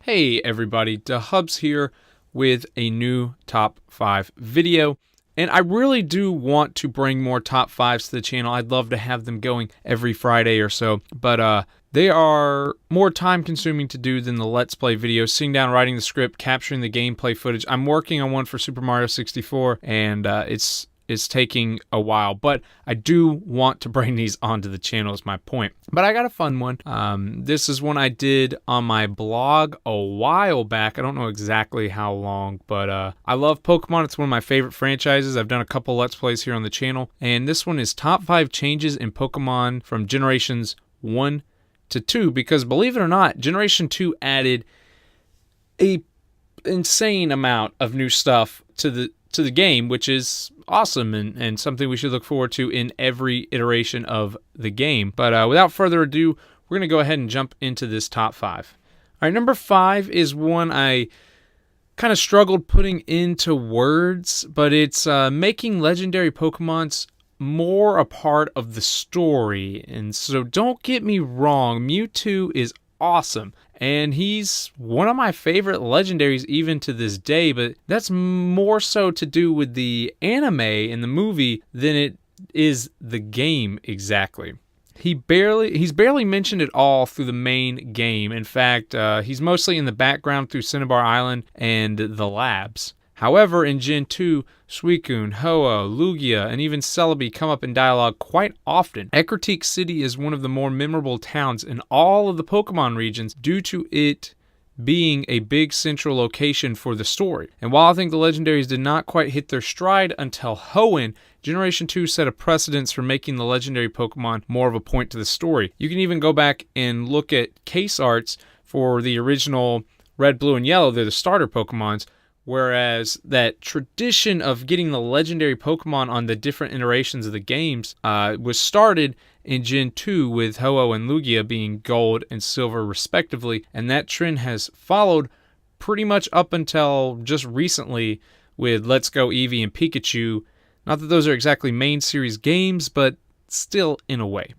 Hey everybody, DaHubs here with a new top 5 video. And I really do want to bring more top 5s to the channel. I'd love to have them going every Friday or so. But they are more time consuming to do than the Let's Play videos. Sitting down, writing the script, capturing the gameplay footage. I'm working on one for Super Mario 64 and it's taking a while, but I do want to bring these onto the channel is my point. But I got a fun one. This is one I did on my blog a while back. I don't know exactly how long, but I love Pokemon. It's one of my favorite franchises. I've done a couple Let's Plays here on the channel, and this one is top 5 changes in Pokemon from Generations 1 to 2, because believe it or not, Generation 2 added a insane amount of new stuff to the game, which is awesome and something we should look forward to in every iteration of the game. But without further ado, we're going to go ahead and jump into this top 5. All right, number 5 is one I kind of struggled putting into words, but it's making legendary Pokemons more a part of the story. And so don't get me wrong, Mewtwo is awesome, and he's one of my favorite legendaries even to this day, but that's more so to do with the anime and the movie than it is the game exactly. He's barely mentioned at all through the main game. In fact, he's mostly in the background through Cinnabar Island and the labs. However, in Gen 2, Suicune, Ho-Oh, Lugia, and even Celebi come up in dialogue quite often. Ecruteak City is one of the more memorable towns in all of the Pokemon regions due to it being a big central location for the story. And while I think the legendaries did not quite hit their stride until Hoenn, Generation 2 set a precedence for making the legendary Pokemon more of a point to the story. You can even go back and look at case arts for the original Red, Blue, and Yellow. They're the starter Pokemons. Whereas that tradition of getting the legendary Pokemon on the different iterations of the games was started in Gen 2 with Ho-Oh and Lugia being gold and silver respectively. And that trend has followed pretty much up until just recently with Let's Go Eevee and Pikachu. Not that those are exactly main series games, but still in a way.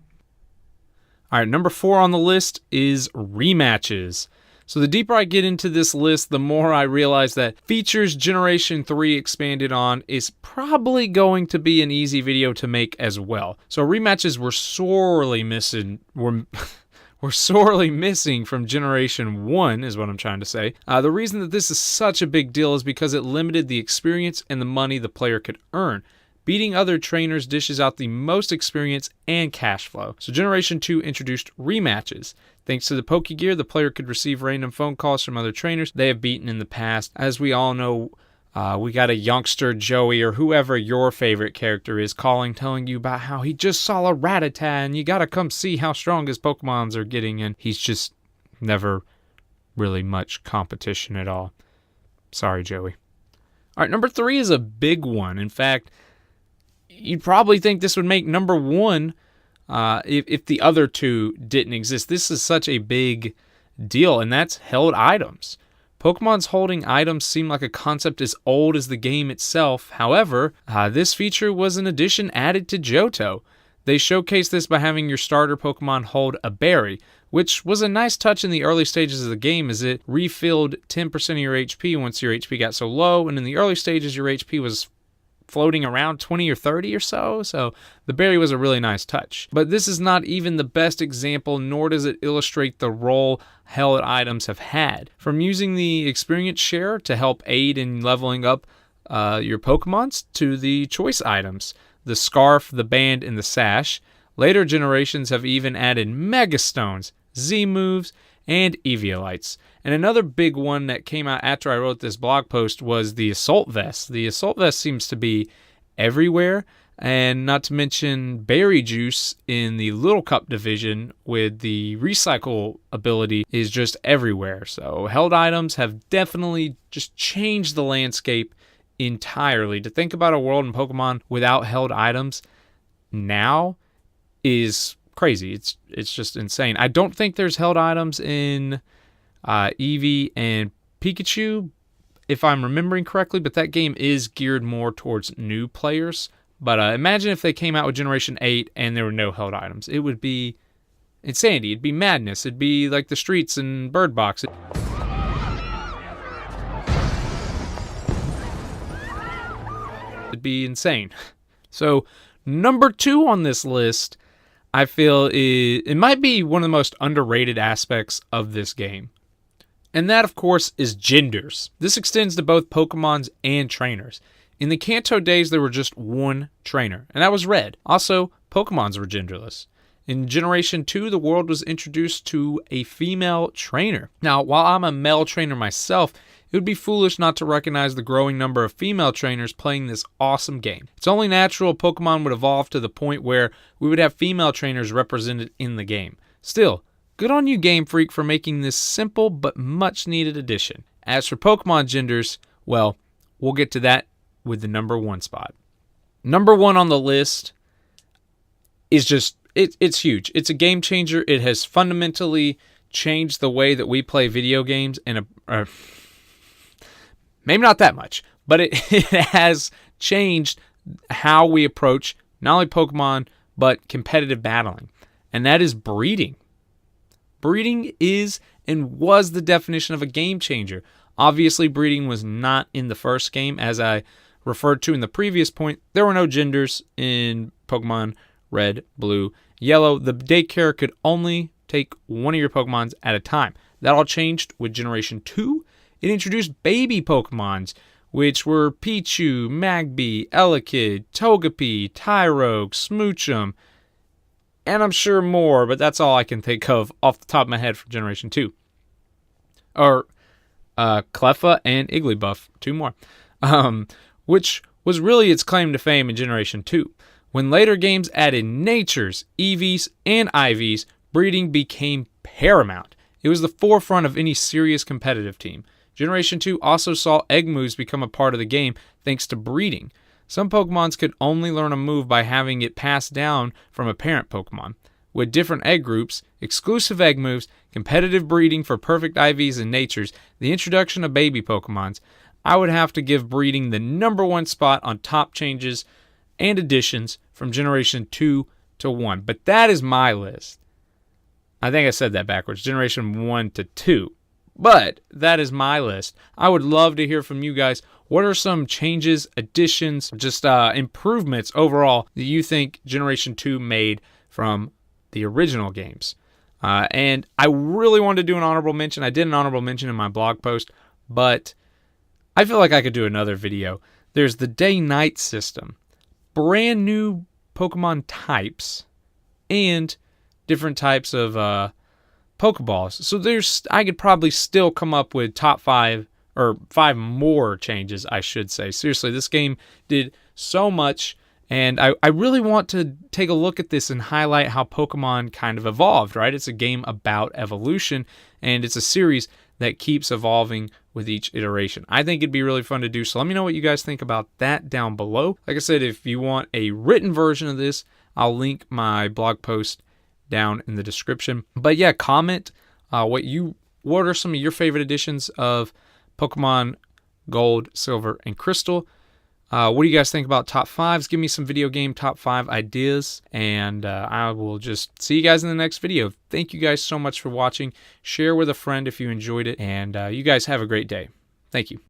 All right, number 4 on the list is rematches. So the deeper I get into this list, the more I realize that features Generation 3 expanded on is probably going to be an easy video to make as well. So rematches were sorely missing. We're sorely missing from Generation 1 is what I'm trying to say. The reason that this is such a big deal is because it limited the experience and the money the player could earn. Beating other trainers dishes out the most experience and cash flow. So Generation 2 introduced rematches. Thanks to the Pokegear, the player could receive random phone calls from other trainers they have beaten in the past. As we all know, we got a youngster, Joey, or whoever your favorite character is, calling, telling you about how he just saw a Rattata and you gotta come see how strong his Pokemons are getting, and he's just never really much competition at all. Sorry, Joey. All right, number 3 is a big one. In fact, you'd probably think this would make number 1 if the other two didn't exist. This is such a big deal, and that's held items. Pokemon's holding items seem like a concept as old as the game itself. However, this feature was an addition added to Johto. They showcased this by having your starter Pokemon hold a berry, which was a nice touch in the early stages of the game as it refilled 10% of your HP once your HP got so low, and in the early stages your HP was floating around 20 or 30 or so the berry was a really nice touch. But this is not even the best example, nor does it illustrate the role held items have had. From using the experience share to help aid in leveling up your Pokemons, to the choice items, the scarf, the band, and the sash. Later generations have even added Mega Stones, Z-moves, and Eviolites. And another big one that came out after I wrote this blog post was the Assault Vest. The Assault Vest seems to be everywhere, and not to mention Berry Juice in the Little Cup division with the recycle ability is just everywhere. So held items have definitely just changed the landscape entirely. To think about a world in Pokemon without held items now is crazy. It's just insane. I don't think there's held items in Eevee and Pikachu, if I'm remembering correctly, but that game is geared more towards new players. But imagine if they came out with Generation 8 and there were no held items. It would be insanity. It'd be madness. It'd be like the streets in Bird Box. It'd be insane. So number 2 on this list, I feel it might be one of the most underrated aspects of this game. And that, of course, is genders. This extends to both Pokemons and trainers. In the Kanto days, there were just one trainer, and that was Red. Also, Pokemons were genderless. In Generation 2, the world was introduced to a female trainer. Now, while I'm a male trainer myself, it would be foolish not to recognize the growing number of female trainers playing this awesome game. It's only natural Pokemon would evolve to the point where we would have female trainers represented in the game. Still, good on you, Game Freak, for making this simple but much needed addition. As for Pokemon genders, well, we'll get to that with the number 1 spot. Number 1 on the list is just, it's huge. It's a game changer. It has fundamentally changed the way that we play video games, and maybe not that much, but it has changed how we approach not only Pokemon, but competitive battling. And that is breeding. Breeding is and was the definition of a game changer. Obviously, breeding was not in the first game. As I referred to in the previous point, there were no genders in Pokemon Red, Blue, Yellow. The daycare could only take one of your Pokemons at a time. That all changed with Generation 2. It introduced baby Pokemons, which were Pichu, Magby, Elekid, Togepi, Tyrogue, Smoochum, and I'm sure more, but that's all I can think of off the top of my head for Generation 2. Or Cleffa and Igglybuff, 2 more, which was really its claim to fame in Generation 2. When later games added Natures, EVs, and IVs, breeding became paramount. It was the forefront of any serious competitive team. Generation 2 also saw egg moves become a part of the game thanks to breeding. Some Pokemons could only learn a move by having it passed down from a parent Pokemon. With different egg groups, exclusive egg moves, competitive breeding for perfect IVs and Natures, the introduction of baby Pokemons, I would have to give breeding the number 1 spot on top changes and additions from Generation 2 to 1. But that is my list. I think I said that backwards, Generation 1 to 2. But that is my list. I would love to hear from you guys. What are some changes, additions, just improvements overall that you think Generation 2 made from the original games? And I really wanted to do an honorable mention. I did an honorable mention in my blog post, but I feel like I could do another video. There's the day-night system, brand new Pokemon types, and different types of Pokeballs. So I could probably still come up with top 5 or 5 more changes, I should say. Seriously, this game did so much, and I really want to take a look at this and highlight how Pokemon kind of evolved, right? It's a game about evolution, and it's a series that keeps evolving with each iteration. I think it'd be really fun to do, so let me know what you guys think about that down below. Like I said, if you want a written version of this, I'll link my blog post down in the description. But yeah, comment what are some of your favorite editions of Pokemon Gold, Silver, and Crystal. What do you guys think about top 5s? Give me some video game top 5 ideas, and I will just see you guys in the next video. Thank you guys so much for watching. Share with a friend if you enjoyed it, and you guys have a great day. Thank you.